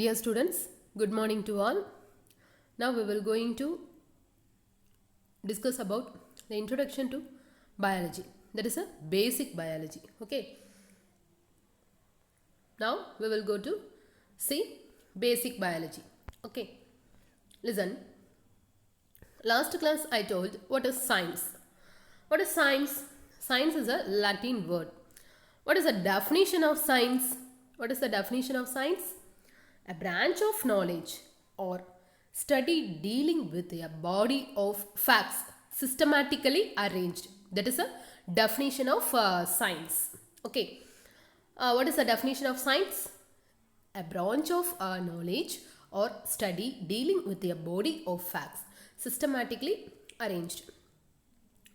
Dear students, good morning to all. Now we will going to discuss about the introduction to biology. That is a basic biology. Okay. Now we will go to see basic biology. Okay. Listen. Last class I told what is science. What is science? Science is a Latin word. What is the definition of science? What is the definition of science? A branch of knowledge or study dealing with a body of facts systematically arranged. That is a definition of science. Okay. What is the definition of science? A branch of knowledge or study dealing with a body of facts systematically arranged.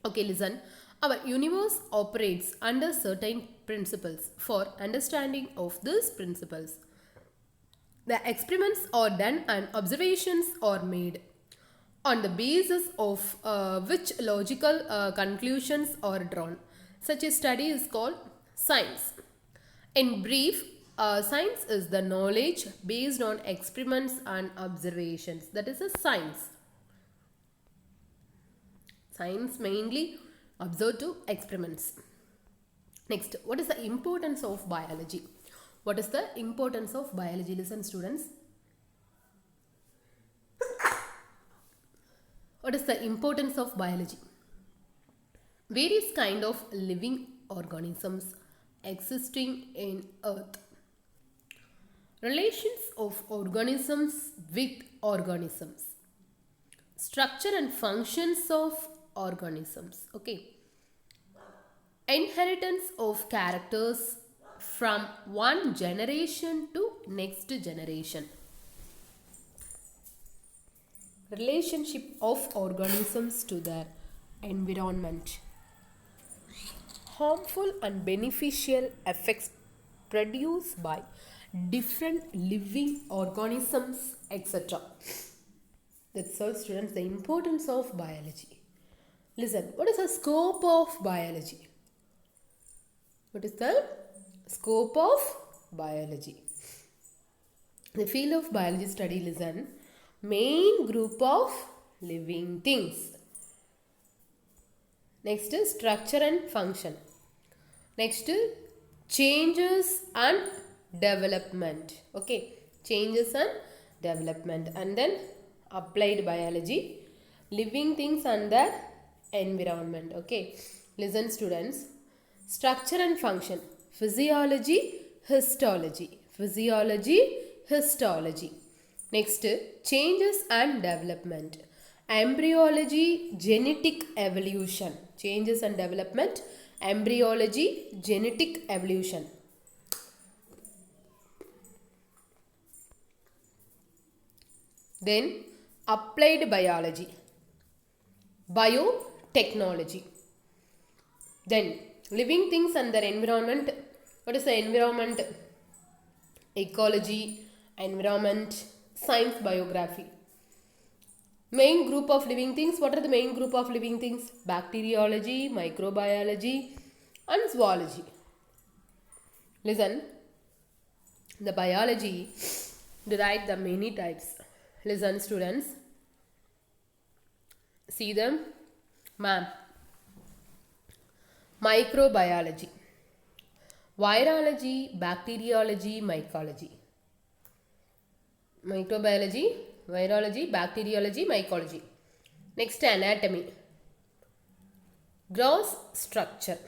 Okay, listen. Our universe operates under certain principles. For understanding of these principles, the experiments are done and observations are made, on the basis of which logical conclusions are drawn. Such a study is called science. In brief, science is the knowledge based on experiments and observations. That is a science. Science mainly observe to experiments. Next, what is the importance of biology? What is the importance of biology? Listen, students. What is the importance of biology? Various kind of living organisms existing in earth. Relations of organisms with organisms. Structure and functions of organisms. Okay. Inheritance of characters from one generation to next generation. Relationship of organisms to their environment. Harmful and beneficial effects produced by different living organisms, etc. That's all, students, the importance of biology. Listen, what is the scope of biology? What is the scope of biology? The field of biology study, listen, main group of living things. Next is structure and function. Next is changes and development. Okay, changes and development. And then applied biology, living things and their environment. Okay, listen, students. Structure and function. Physiology, histology. Physiology, histology. Next, changes and development. Embryology, genetic evolution. Changes and development. Embryology, genetic evolution. Then, applied biology. Biotechnology. Then, living things and their environment. What is the environment? Ecology, environment, science, biography. Main group of living things. What are the main group of living things? Bacteriology, microbiology and zoology. Listen, the biology derived the many types. Listen, students. See them? Ma'am. Microbiology, virology, bacteriology, mycology. Microbiology, virology, bacteriology, mycology. Next, anatomy. Gross structure.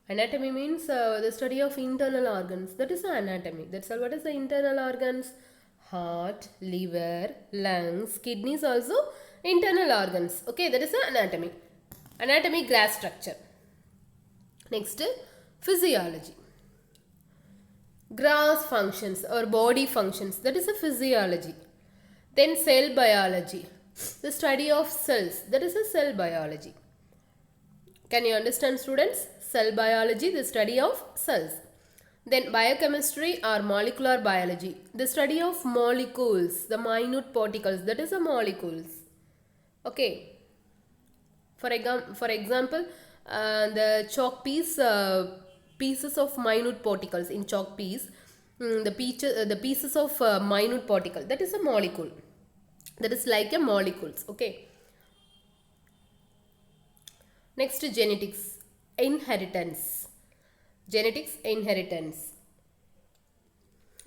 Anatomy means the study of internal organs. That is the anatomy. That's all. What is the internal organs? Heart, liver, lungs, kidneys also internal organs. Okay, that is the anatomy. Anatomy, gross structure. Next, physiology. Gross functions or body functions. That is a physiology. Then cell biology. The study of cells. That is a cell biology. Can you understand, students? Cell biology, the study of cells. Then biochemistry or molecular biology. The study of molecules. The minute particles. That is a molecules. Okay. For example, the chalk piece, pieces of minute particles in chalk piece, the pieces of minute particle, that is a molecule, that is like a molecules. Okay, next, genetics, inheritance. Genetics, inheritance.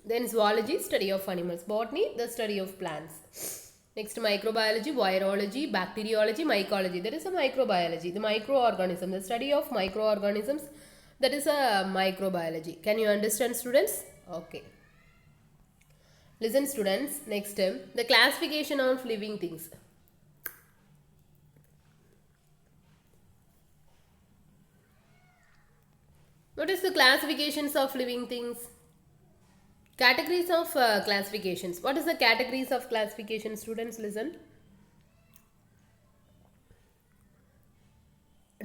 Then zoology, study of animals. Botany, the study of plants. Next, microbiology, virology, bacteriology, mycology. That is a microbiology, the microorganism, the study of microorganisms. That is a microbiology. Can you understand, students? Okay. Listen, students. Next, the classification of living things. What is the classifications of living things? Categories of classifications. What is the categories of classification, students? Listen.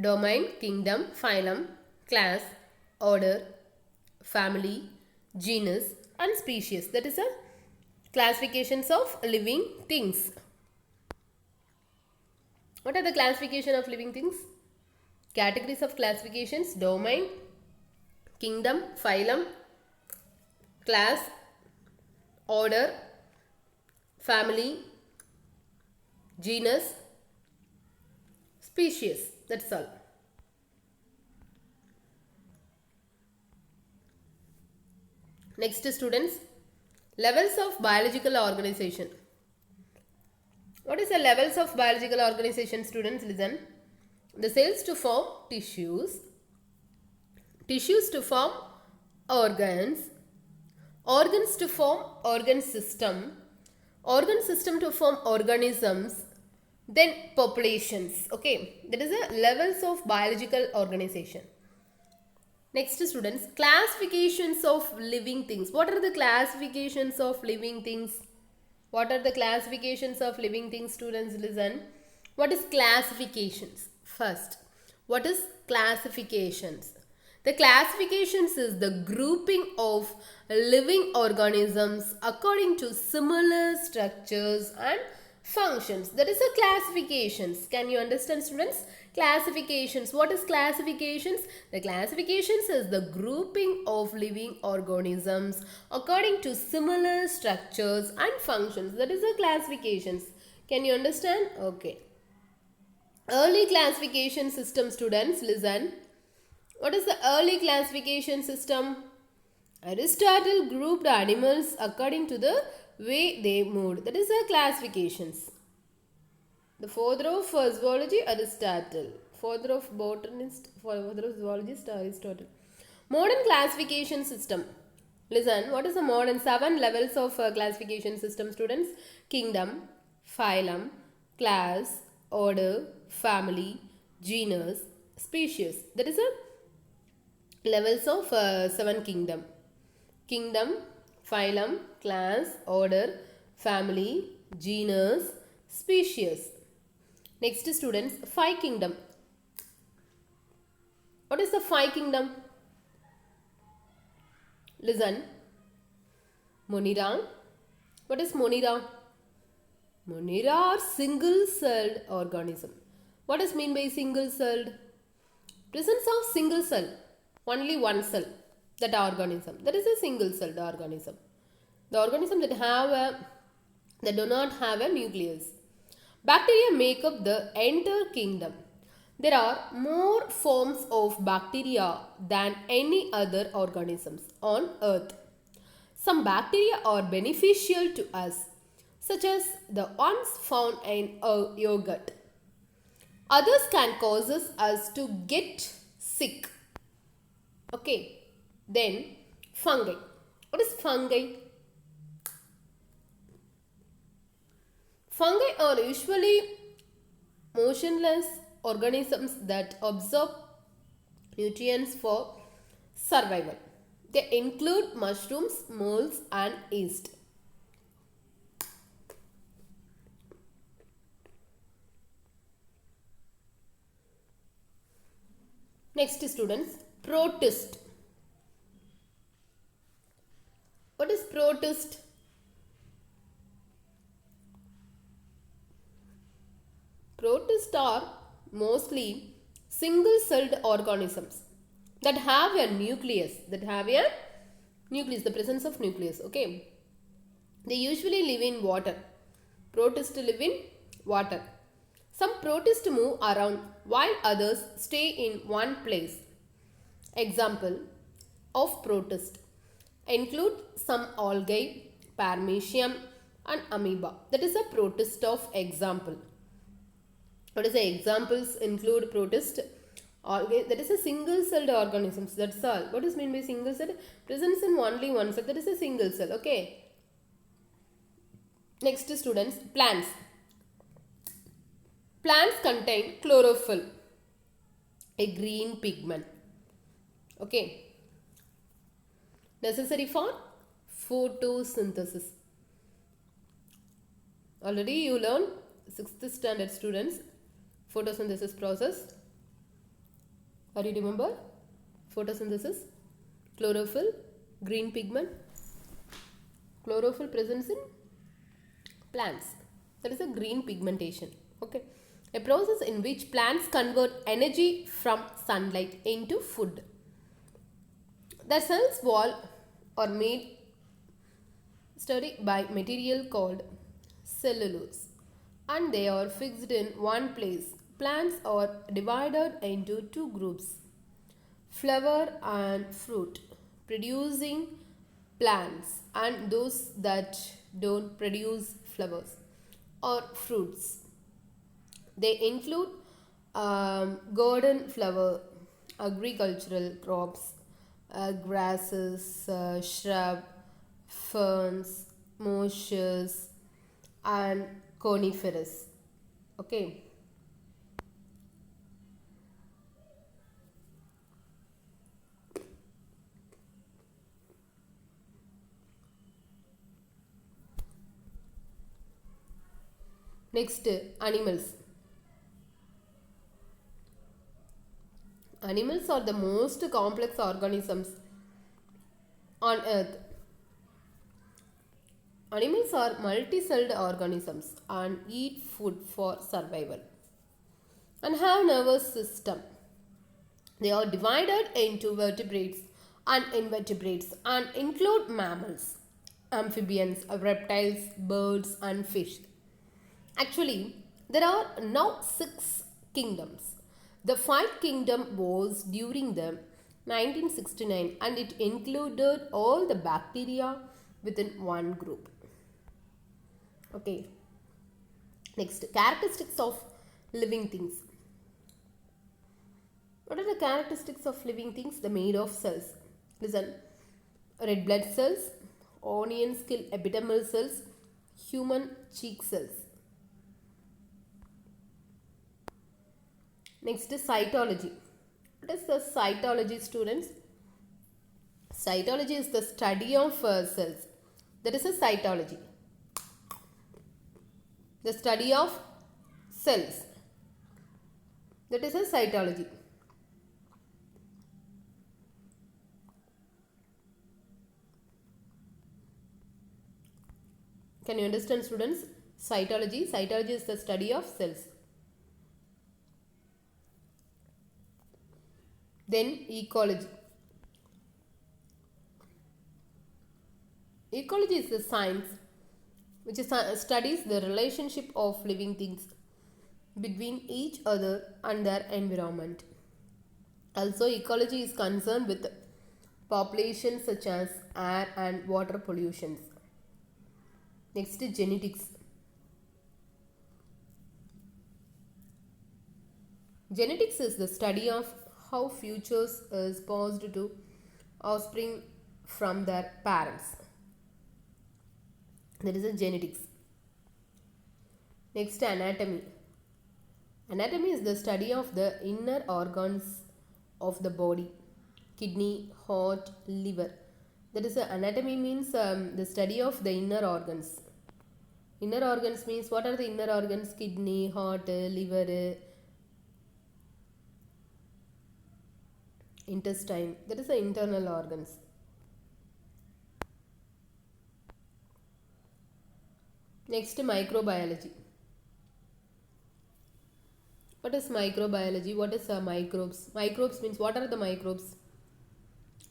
Domain, kingdom, phylum, class, order, family, genus and species. That is a classifications of living things. What are the classification of living things? Categories of classifications: domain, kingdom, phylum, class, order, family, genus, species. That's all. Next, students, levels of biological organization. What is the levels of biological organization, students? Listen. The cells to form tissues, tissues to form organs, organs to form organ system to form organisms, then populations. Okay, that is the levels of biological organization. Next, students, classifications of living things. What are the classifications of living things? What are the classifications of living things, students? Listen. What is classifications? First, what is classifications? The classifications is the grouping of living organisms according to similar structures and functions. That is a classifications. Can you understand, students? Classifications. What is classifications? The classifications is the grouping of living organisms according to similar structures and functions. That is a classifications. Can you understand? Okay. Early classification system, students, listen. What is the early classification system? Aristotle grouped animals according to the way they moved. That is the classifications. The father of zoology, Aristotle. Father of botanist, father of zoologist, Aristotle. Modern classification system. Listen, what is the modern 7 levels of classification system, students? Kingdom, phylum, class, order, family, genus, species. That is a levels of 7 kingdom. Kingdom, phylum, class, order, family, genus, species. Next, students, 5 kingdom. What is the 5 kingdom? Listen. Monera. What is Monera? Monera are single-celled organism. What does mean by single-celled? Presence of single cell, only one cell, that organism. That is a single-celled organism. The organism that do not have a nucleus. Bacteria make up the entire kingdom. There are more forms of bacteria than any other organisms on earth. Some bacteria are beneficial to us, such as the ones found in yogurt. Others can cause us to get sick. Okay. Then fungi. What is fungi? Fungi are usually motionless organisms that absorb nutrients for survival. They include mushrooms, molds and yeast. Next, students, protist. What is protist? Protists are mostly single-celled organisms that have a nucleus. Nucleus, the presence of nucleus. Okay. They usually live in water. Protists live in water. Some protists move around while others stay in one place. Example of protist include some algae, paramecium and amoeba. That is a protist of example. What is the examples include protist? Algae, that is a single celled organisms. That's all. What is meant by single cell? Presence in only one cell. That is a single cell. Okay. Next students, plants. Plants contain chlorophyll, a green pigment. Okay. Necessary for photosynthesis. Already you learned 6th standard students photosynthesis process. Are you remember? Photosynthesis, chlorophyll, green pigment. Chlorophyll presence in plants. That is a green pigmentation. Okay. A process in which plants convert energy from sunlight into food. The cell's wall are made by material called cellulose and they are fixed in one place. Plants are divided into two groups, flower and fruit producing plants and those that don't produce flowers or fruits. They include garden flower, agricultural crops, grasses, shrub, ferns, mosses and coniferous. Okay. Next, animals. Animals are the most complex organisms on earth. Animals are multi-celled organisms and eat food for survival and have nervous system. They are divided into vertebrates and invertebrates and include mammals, amphibians, reptiles, birds and fish. Actually, there are now 6 kingdoms. The 5th kingdom was during the 1969 and it included all the bacteria within one group. Okay. Next, characteristics of living things. What are the characteristics of living things? The made of cells. Listen, red blood cells, onion skin epidermal cells, human cheek cells. Next is cytology. What is the cytology, students? Cytology is the study of cells. That is a cytology. The study of cells. That is a cytology. Can you understand, students? Cytology. Cytology is the study of cells. Then ecology. Ecology is the science which studies the relationship of living things between each other and their environment. Also, ecology is concerned with populations such as air and water pollutions. Next is genetics. Genetics is the study of how futures is passed to offspring from their parents. That is a genetics. Next, anatomy. Anatomy is the study of the inner organs of the body. Kidney, heart, liver. That is anatomy means the study of the inner organs. Inner organs means what are the inner organs? Kidney, heart, liver, intestine. That is the internal organs. Next, microbiology. What is microbiology? What is microbes? Microbes means what are the microbes?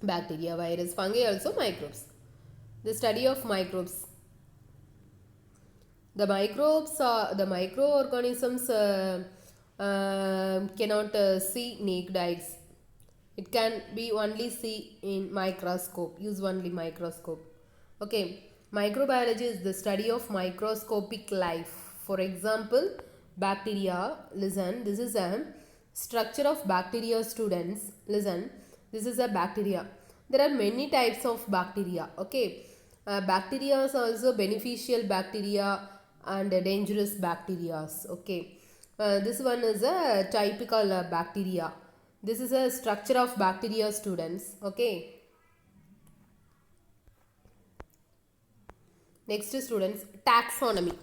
Bacteria, virus, fungi, also microbes. The study of microbes. The microbes, the microorganisms cannot see naked eyes. It can be only see in microscope. Use only microscope. Okay. Microbiology is the study of microscopic life. For example, bacteria. Listen, this is a structure of bacteria, students. Listen, this is a bacteria. There are many types of bacteria. Okay. Bacteria is also beneficial bacteria and dangerous bacteria. Okay. This one is a typical bacteria. This is a structure of bacteria, students. Okay. Next, students, taxonomy.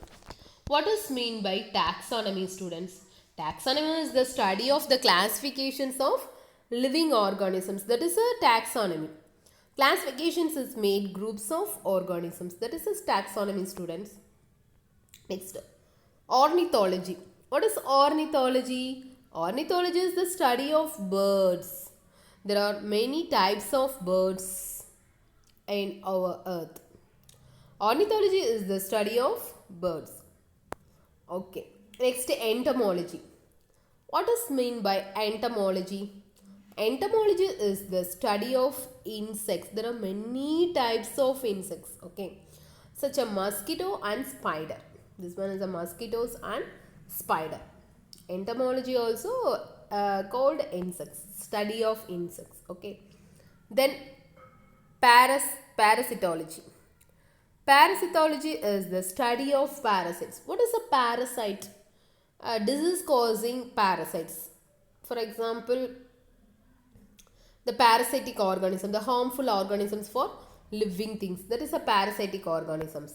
What is mean by taxonomy, students? Taxonomy is the study of the classifications of living organisms. That is a taxonomy. Classifications is made groups of organisms. That is a taxonomy, students. Next, ornithology. What is ornithology? Ornithology is the study of birds. There are many types of birds in our earth. Ornithology is the study of birds. Okay. Next, entomology. What is mean by entomology? Entomology is the study of insects. There are many types of insects. Okay. Such a mosquito and spider. This one is a mosquitoes and spider. Entomology also called insects. Study of insects. Okay. Then parasitology. Parasitology is the study of parasites. What is a parasite? Disease causing parasites. For example, the parasitic organism, the harmful organisms for living things. That is a parasitic organisms.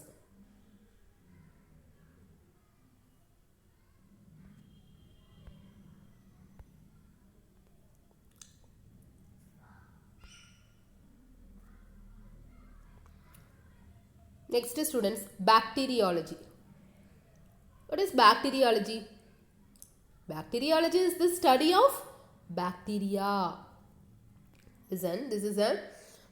Next, students, bacteriology. What is bacteriology? Bacteriology is the study of bacteria. Listen,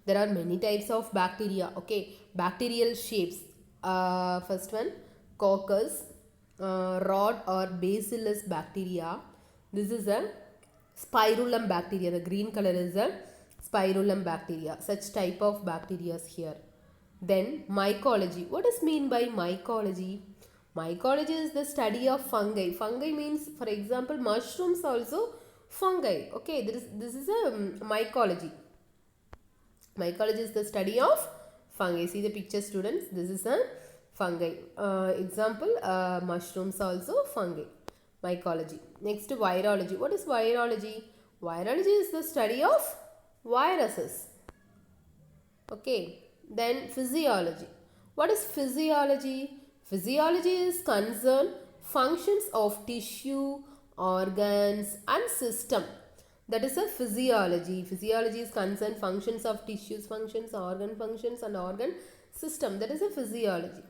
there are many types of bacteria. Okay, bacterial shapes. First one, coccus, rod or bacillus bacteria. This is a spirulum bacteria. The green color is a spirulum bacteria. Such type of bacteria is here. Then mycology. What is mean by mycology? Mycology is the study of fungi. Fungi means, for example, mushrooms also fungi. Okay, this is a mycology. Mycology is the study of fungi. See the picture, students. This is a fungi. Example, mushrooms also fungi. Mycology. Next, virology. What is virology? Virology is the study of viruses. Okay. Then physiology. What is physiology? Physiology is concerned functions of tissue, organs and system. That is a physiology. Physiology is concerned functions of tissues, functions, organ functions and organ system. That is a physiology.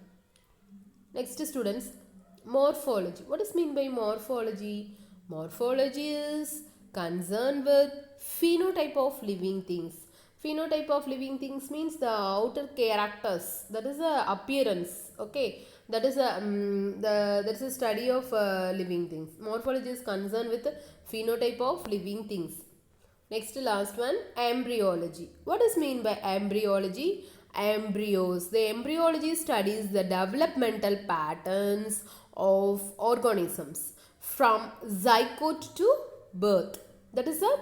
Next, students, morphology. What is mean by morphology? Morphology is concerned with phenotype of living things. Phenotype of living things means the outer characters. That is the appearance. Okay, that is a study of living things. Morphology is concerned with the phenotype of living things. Next, last one, embryology. What is mean by embryology? Embryos. The embryology studies the developmental patterns of organisms from zygote to birth. That is a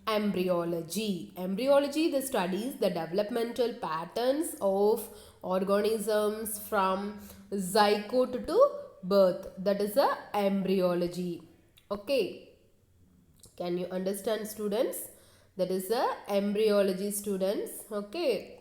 embryology. Embryology the studies the developmental patterns of organisms from zygote to birth. That is a embryology. Okay, can you understand, students? That is a embryology, students. Okay,